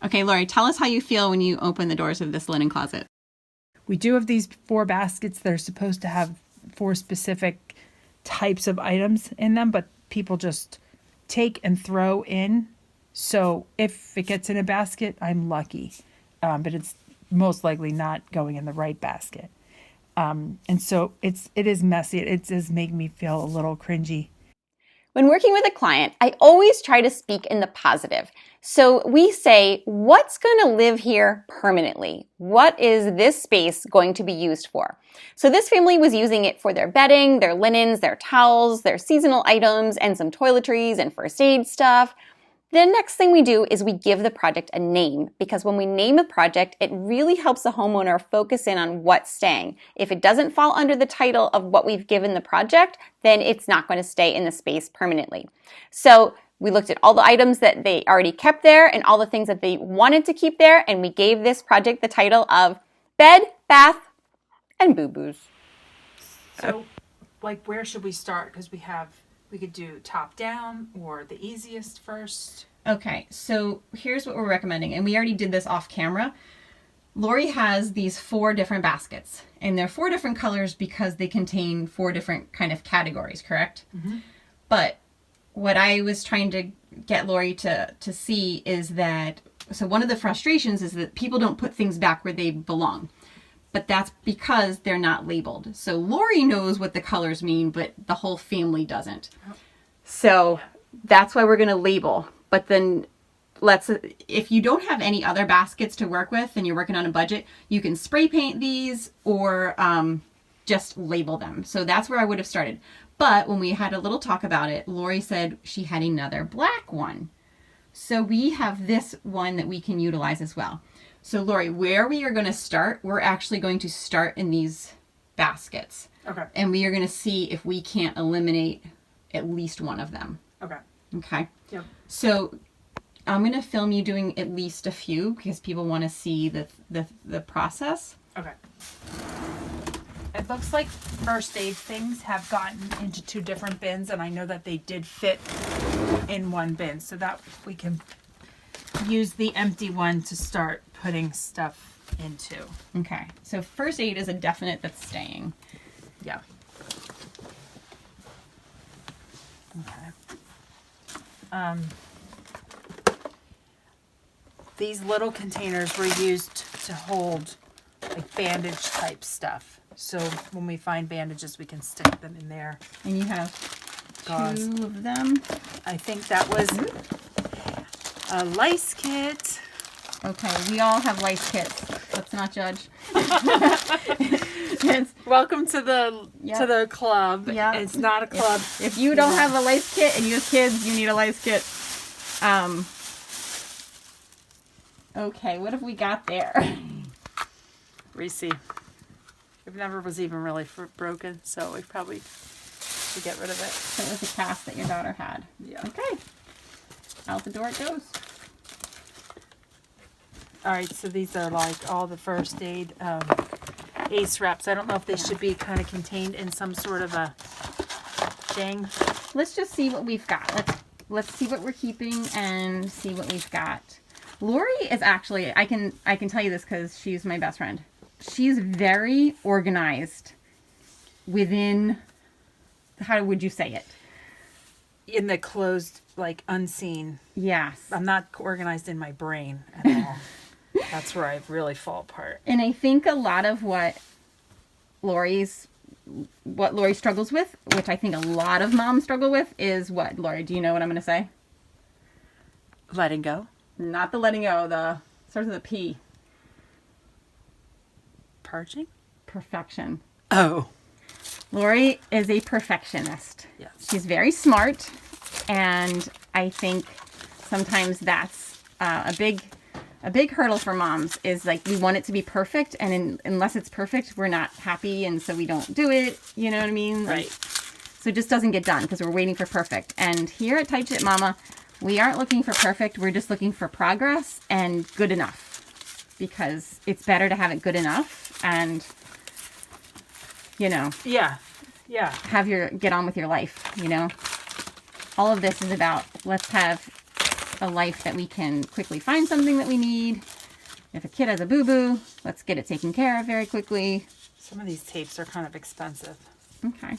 Okay, Lori, tell us how you feel when you open the doors of this linen closet. We do have these 4 baskets that are supposed to have 4 specific types of items in them, but people just take and throw in. So if it gets in a basket, I'm lucky. But it's most likely not going in the right basket. And so it is messy. It does make me feel a little cringy. When working with a client, I always try to speak in the positive. So we say, what's going to live here permanently? What is this space going to be used for? So this family was using it for their bedding, their linens, their towels, their seasonal items, and some toiletries and first aid stuff. The next thing we do is we give the project a name, because when we name a project, it really helps the homeowner focus in on what's staying. If it doesn't fall under the title of what we've given the project, then it's not going to stay in the space permanently. So we looked at all the items that they already kept there and all the things that they wanted to keep there, and we gave this project the title of Bed, Bath, and Boo-Boos. So, like, where should we start? Because we could do top down or the easiest first. Okay, so here's what we're recommending, and we already did this off camera. Lori has these 4 different baskets, and they're 4 different colors because they contain 4 different kind of categories, correct? Mm-hmm. But what I was trying to get Lori to see is that, so one of the frustrations is that people don't put things back where they belong. But that's because they're not labeled. So Lori knows what the colors mean, but the whole family doesn't. So that's why we're going to label. But then if you don't have any other baskets to work with and you're working on a budget, you can spray paint these or just label them. So that's where I would have started. But when we had a little talk about it, Lori said she had another black one. So we have this one that we can utilize as well. So Lori, where we are going to start, we're actually going to start in these baskets. Okay. And we are going to see if we can't eliminate at least one of them. Okay. Okay. Yep. So I'm going to film you doing at least a few because people want to see the process. Okay. It looks like first aid things have gotten into 2 different bins, and I know that they did fit in one bin, so that we can use the empty one to start putting stuff into. Okay. So first aid is a definite that's staying. Yeah. Okay. These little containers were used to hold like bandage type stuff. So when we find bandages, we can stick them in there. And you have Gauze. 2 of them. I think that was a lice kit. Okay, we all have lice kits. Let's not judge. Welcome to the club. Yeah. It's not a club. If you don't have a lice kit and you have kids, you need a lice kit. Okay, what have we got there? Reese. It never was even really broken, so we probably should get rid of it. So it was a cast that your daughter had. Yeah. Okay. Out the door it goes. All right, so these are like all the first aid ACE wraps. I don't know if they should be kind of contained in some sort of a thing. Let's just see what we've got. Let's see what we're keeping and see what we've got. Lori is actually, I can tell you this because she's my best friend. She's very organized within, how would you say it? In the closed, like unseen. Yes. I'm not organized in my brain at all. That's where I really fall apart. And I think a lot of what Lori struggles with, which I think a lot of moms struggle with, is what, Lori? Do you know what I'm going to say? Letting go. Not the letting go. The starts with a P. Purging. Perfection. Oh. Lori is a perfectionist. Yes. She's very smart, and I think sometimes that's a big hurdle for moms. Is like we want it to be perfect, and unless it's perfect, we're not happy, and so we don't do it. You know what I mean? Right. So it just doesn't get done because we're waiting for perfect. And here at Tight Shit Mama, we aren't looking for perfect. We're just looking for progress and good enough, because it's better to have it good enough and, you know. Yeah. Get on with your life, you know. All of this is about let's have a life that we can quickly find something that we need. If a kid has a boo-boo, let's get it taken care of very quickly. Some of these tapes are kind of expensive. Okay.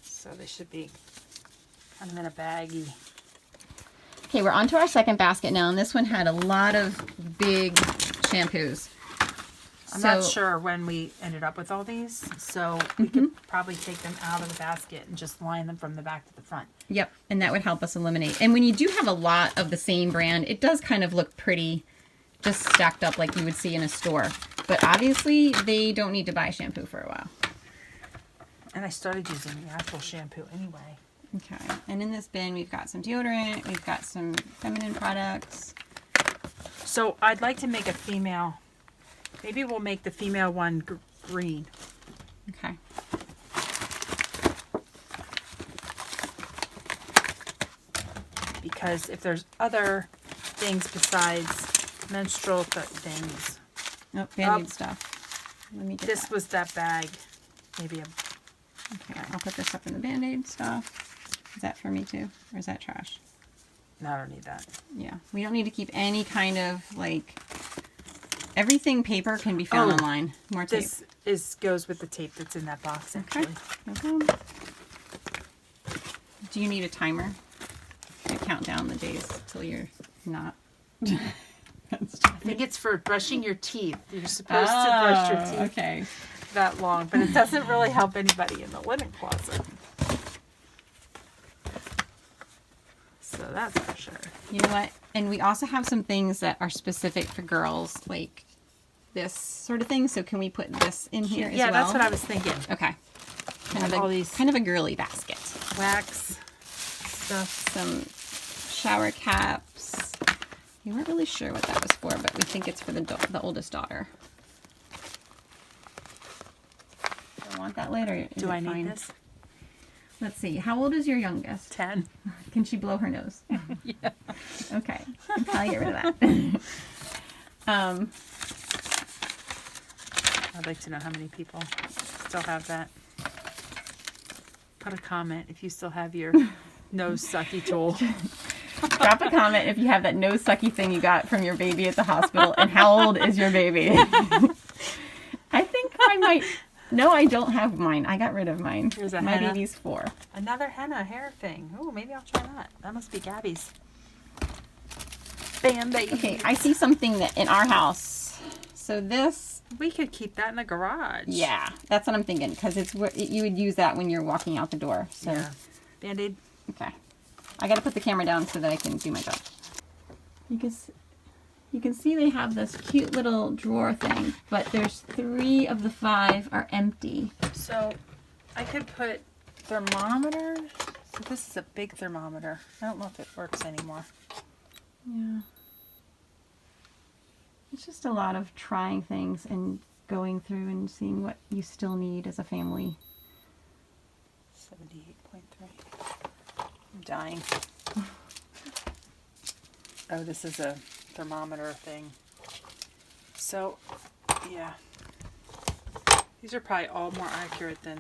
So they should be kind of in a baggie. Okay, we're on to our second basket now, and this one had a lot of big shampoos. I'm not sure when we ended up with all these, so we could probably take them out of the basket and just line them from the back to the front. Yep, and that would help us eliminate. And when you do have a lot of the same brand, it does kind of look pretty just stacked up like you would see in a store. But obviously, they don't need to buy shampoo for a while. And I started using the actual shampoo anyway. Okay, and in this bin, we've got some deodorant, we've got some feminine products. So I'd like to make a female. Maybe we'll make the female one green. Okay. Because if there's other things besides menstrual things. Oh, Band-Aid stuff. Let me get This that. was that bag. Maybe a... Okay, I'll put this up in the Band-Aid stuff. Is that for me too? Or is that trash? No, I don't need that. Yeah. We don't need to keep any kind of, like... Everything paper can be found online. More tape. This goes with the tape that's in that box, actually. Okay. No problem. Do you need a timer to count down the days till you're not? I think it's for brushing your teeth. You're supposed to brush your teeth Okay. that long, but it doesn't really help anybody in the linen closet. So that's for sure. You know what? And we also have some things that are specific for girls, like this sort of thing. So can we put this in here as well? Yeah, that's what I was thinking. Okay. All these Kind of a girly basket. wax stuff. Some shower caps. We weren't really sure what that was for, but we think it's for the oldest daughter. Do I want that later? Is Do it I need fine? this? Let's see. How old is your youngest? 10. Can she blow her nose? Yeah. Okay. I'll probably get rid of that. I'd like to know how many people still have that. Put a comment if you still have your nose sucky tool. Drop a comment if you have that nose sucky thing you got from your baby at the hospital, and how old is your baby? I think I might. No, I don't have mine. I got rid of mine. Here's a My henna. baby's 4. Another henna hair thing. Oh, maybe I'll try that. That must be Gabby's. Band-Aid. Okay, I see something that in our house. So this. We could keep that in the garage. Yeah, that's what I'm thinking, because it's you would use that when you're walking out the door. So. Yeah. Band-Aid. Okay. I got to put the camera down so that I can do my job. You can see they have this cute little drawer thing, but there's 3 of the 5 are empty. So I could put thermometers. So this is a big thermometer. I don't know if it works anymore. Yeah. It's just a lot of trying things and going through and seeing what you still need as a family. 78.3. I'm dying. Oh, this is a thermometer thing. So, yeah. These are probably all more accurate than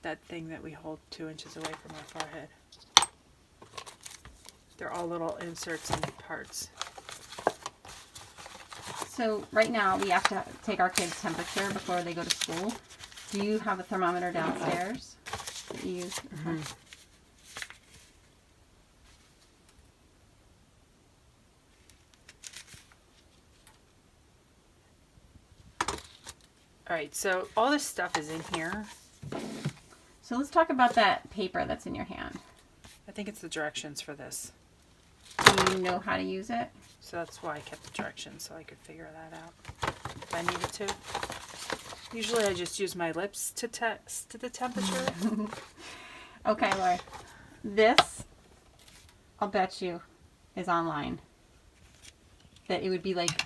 that thing that we hold 2 inches away from our forehead. They're all little inserts and parts. So right now we have to take our kids' temperature before they go to school. Do you have a thermometer downstairs that you use? Mm-hmm. Alright, so all this stuff is in here. So let's talk about that paper that's in your hand. I think it's the directions for this. Do you know how to use it? So that's why I kept the directions, so I could figure that out if I needed to. Usually I just use my lips to test the temperature. Okay, Lori. This, I'll bet you, is online. That it would be like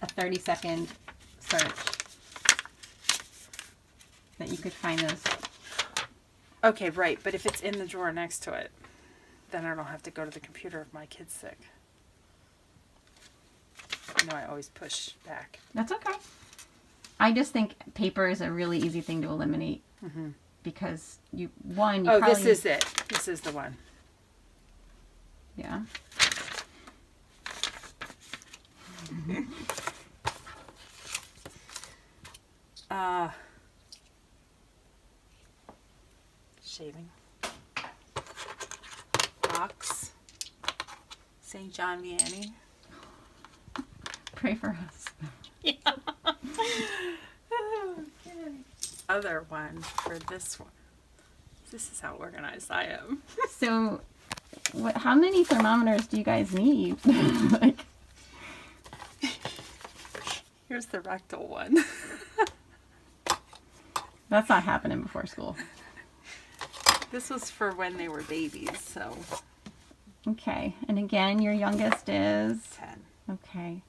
a 30-second search. That you could find those. Okay, right, but if it's in the drawer next to it, then I don't have to go to the computer if my kid's sick. You know, I always push back. That's okay. I just think paper is a really easy thing to eliminate. Mm-hmm. Because Oh, probably... this is it. This is the one. Yeah. Shaving. Box. St. John Vianney. Pray for us. Yeah. Other one for this one. This is how organized I am. So, how many thermometers do you guys need? Like, Here's the rectal one. that's not happening before school. This was for when they were babies, so Okay. And again, your youngest is? 10. Okay.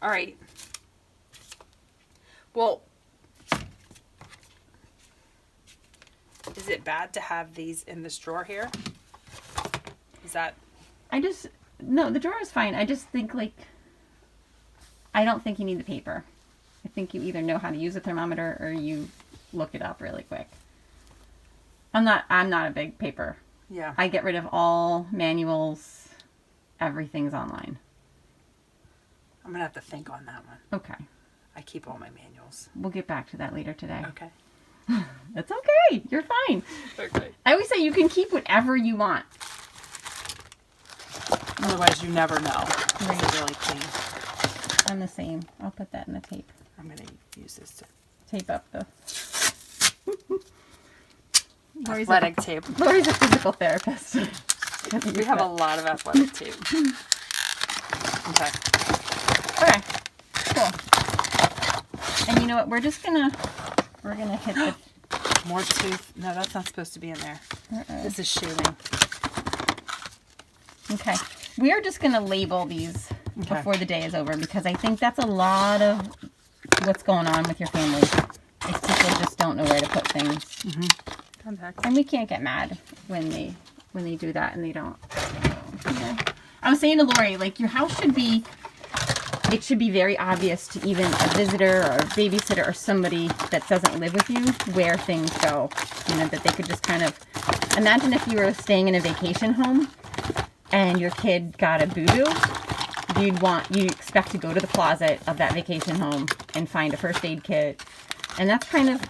All right. Well, is it bad to have these in this drawer here? Is that... No, the drawer is fine. I just think, like, I don't think you need the paper. I think you either know how to use a thermometer or you look it up really quick. I'm not a big paper. Yeah. I get rid of all manuals. Everything's online. I'm going to have to think on that one. Okay. I keep all my manuals. We'll get back to that later today. Okay. That's okay. You're fine. Okay. I always say you can keep whatever you want. Otherwise, you never know. Is Right. it really clean? I'm the same. I'll put that in the tape. I'm going to use this to... Tape up the... Lori's Athletic tape. Lori's a physical therapist. We have a lot of athletic tape. Okay. Okay. Cool. And you know what? We're gonna hit the... More tooth. No, that's not supposed to be in there. This is shaving. Okay. We are just gonna label these Okay. before the day is over because I think that's a lot of what's going on with your family. If people just don't know where to put things. Contacts. And we can't get mad when they do that and they don't. Yeah. I was saying to Lori, like, your house should be very obvious to even a visitor or a babysitter or somebody that doesn't live with you where things go. You know, that they could just kind of imagine if you were staying in a vacation home and your kid got a boo-boo, you'd expect to go to the closet of that vacation home and find a first aid kit. And that's kind of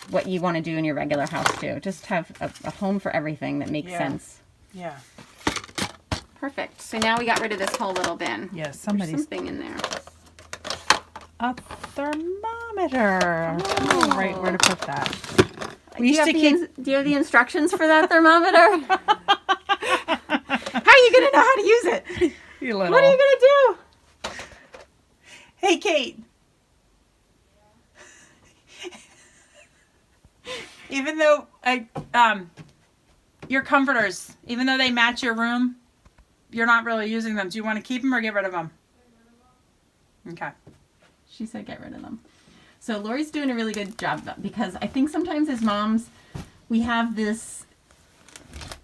what you want to do in your regular house too. Just have a home for everything that makes sense. Yeah. Perfect. So now we got rid of this whole little bin. Yes, There's somebody's... something in there. A thermometer. Oh, right, where to put that. Do you have the instructions for that thermometer? How are you going to know how to use it? You little... What are you going to do? Hey, Kate. Even though your comforters, even though they match your room, you're not really using them. Do you want to keep them or get rid of them? Okay. She said get rid of them. So Lori's doing a really good job because I think sometimes as moms, we have this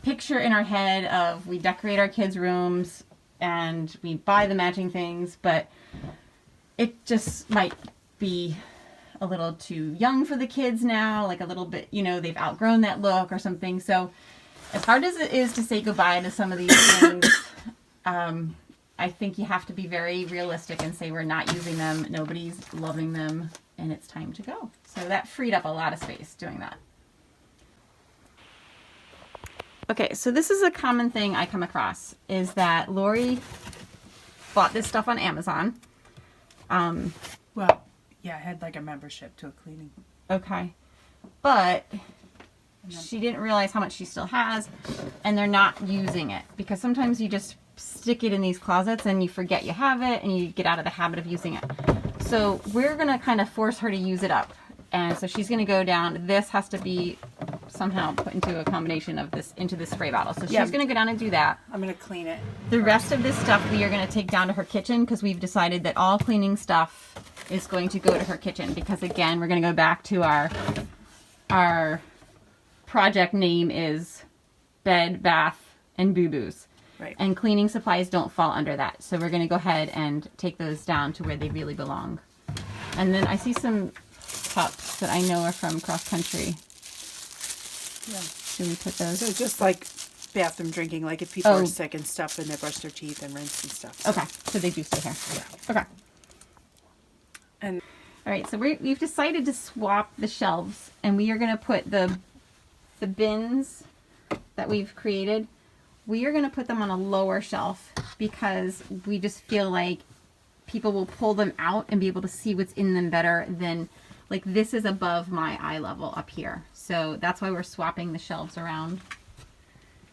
picture in our head of we decorate our kids' rooms and we buy the matching things, but it just might be a little too young for the kids now, like a little bit, you know, they've outgrown that look or something. So as hard as it is to say goodbye to some of these things, I think you have to be very realistic and say we're not using them, nobody's loving them, and it's time to go. So that freed up a lot of space doing that. Okay, so this is a common thing I come across, is that Lori bought this stuff on Amazon. Well, yeah, I had like a membership to a cleaning. Okay. But she didn't realize how much she still has, and they're not using it. Because sometimes you just stick it in these closets and you forget you have it and you get out of the habit of using it. So we're going to kind of force her to use it up. And so she's going to go down. This has to be somehow put into a combination of this into this spray bottle. So she's going to go down and do that. I'm going to clean it. The rest of this stuff we are going to take down to her kitchen because we've decided that all cleaning stuff is going to go to her kitchen because, again, we're going to go back to our project name is bed, bath, and boo-boos. Right. And cleaning supplies don't fall under that. So we're going to go ahead and take those down to where they really belong. And then I see some cups that I know are from cross country. Yeah. Should we put those? So just like bathroom drinking, like if people Oh. are sick and stuff and they brush their teeth and rinse and stuff. Okay, so they do stay here. Yeah. Okay. And All right, so we've decided to swap the shelves, and we are going to put the bins that we've created, we are going to put them on a lower shelf because we just feel like people will pull them out and be able to see what's in them better than, like, this is above my eye level up here. So that's why we're swapping the shelves around.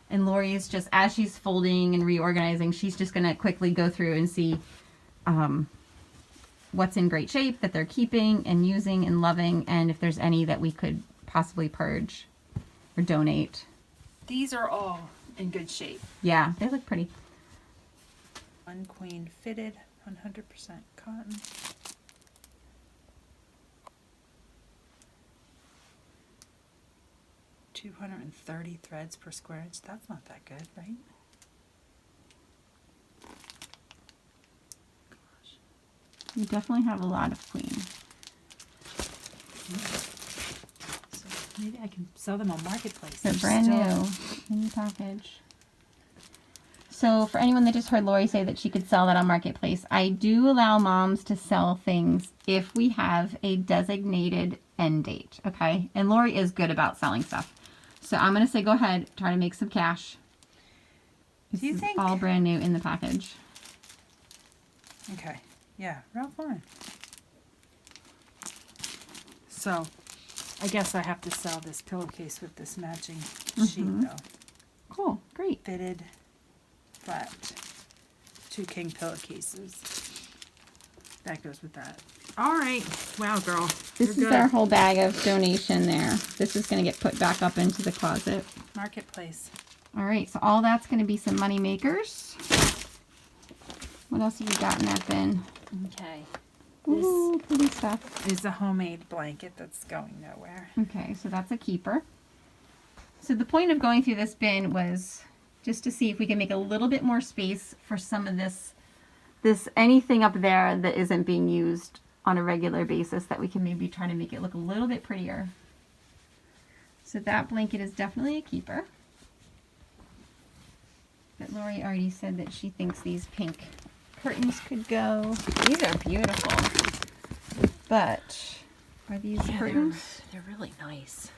And Lori is just, as she's folding and reorganizing, she's just going to quickly go through and see what's in great shape that they're keeping and using and loving, and if there's any that we could possibly purge or donate. these are all in good shape. Yeah, they look pretty. One queen fitted, 100% cotton. $230 threads per square inch. That's not that good, right? You definitely have a lot of queen. So maybe I can sell them on Marketplace. They're brand new, new package. So for anyone that just heard Lori say that she could sell that on Marketplace, I do allow moms to sell things if we have a designated end date, okay? And Lori is good about selling stuff. So I'm going to say go ahead, try to make some cash. This Do you is think? all brand new in the package. Okay. Yeah, Ralph Lauren. So, I guess I have to sell this pillowcase with this matching sheet, though. Cool, great. Fitted, flat, 2 king pillowcases. That goes with that. All right. Wow, girl. This is our whole bag of donation there. This is going to get put back up into the closet. Marketplace. All right, so all that's going to be some money makers. What else have you got in that bin? Okay. Ooh, pretty stuff. Is a homemade blanket that's going nowhere. Okay, so that's a keeper. So the point of going through this bin was just to see if we can make a little bit more space for some of this anything up there that isn't being used on a regular basis, that we can maybe try to make it look a little bit prettier. So that blanket is definitely a keeper. But Lori already said that she thinks these pink curtains could go. These are beautiful. But are these curtains? They're really nice.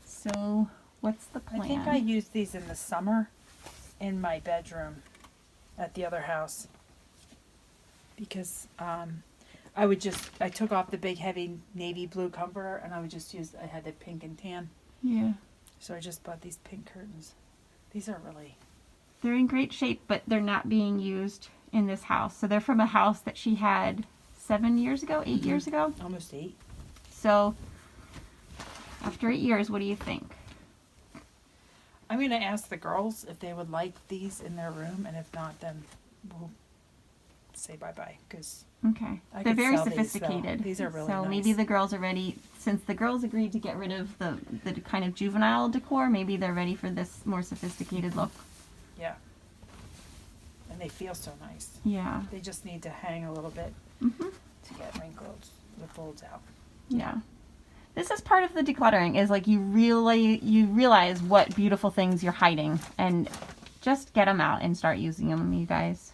So what's the plan? I think I used these in the summer in my bedroom at the other house. Because I took off the big heavy navy blue comforter and I had the pink and tan. Yeah. So I just bought these pink curtains. These are really... They're in great shape, but they're not being used in this house. So they're from a house that she had 7 years ago, 8 years ago. Almost 8. So after 8 years, what do you think? I'm going to ask the girls if they would like these in their room, and if not, then we'll say bye-bye, because Okay. I They're could very sell these, though. sophisticated. These are really so nice. maybe the girls are ready, since the girls agreed to get rid of the kind of juvenile decor, maybe they're ready for this more sophisticated look. Yeah. And they feel so nice. Yeah. They just need to hang a little bit Mm-hmm. to get wrinkles, the folds out. Yeah. This is part of the decluttering, is like you realize what beautiful things you're hiding, and just get them out and start using them, you guys.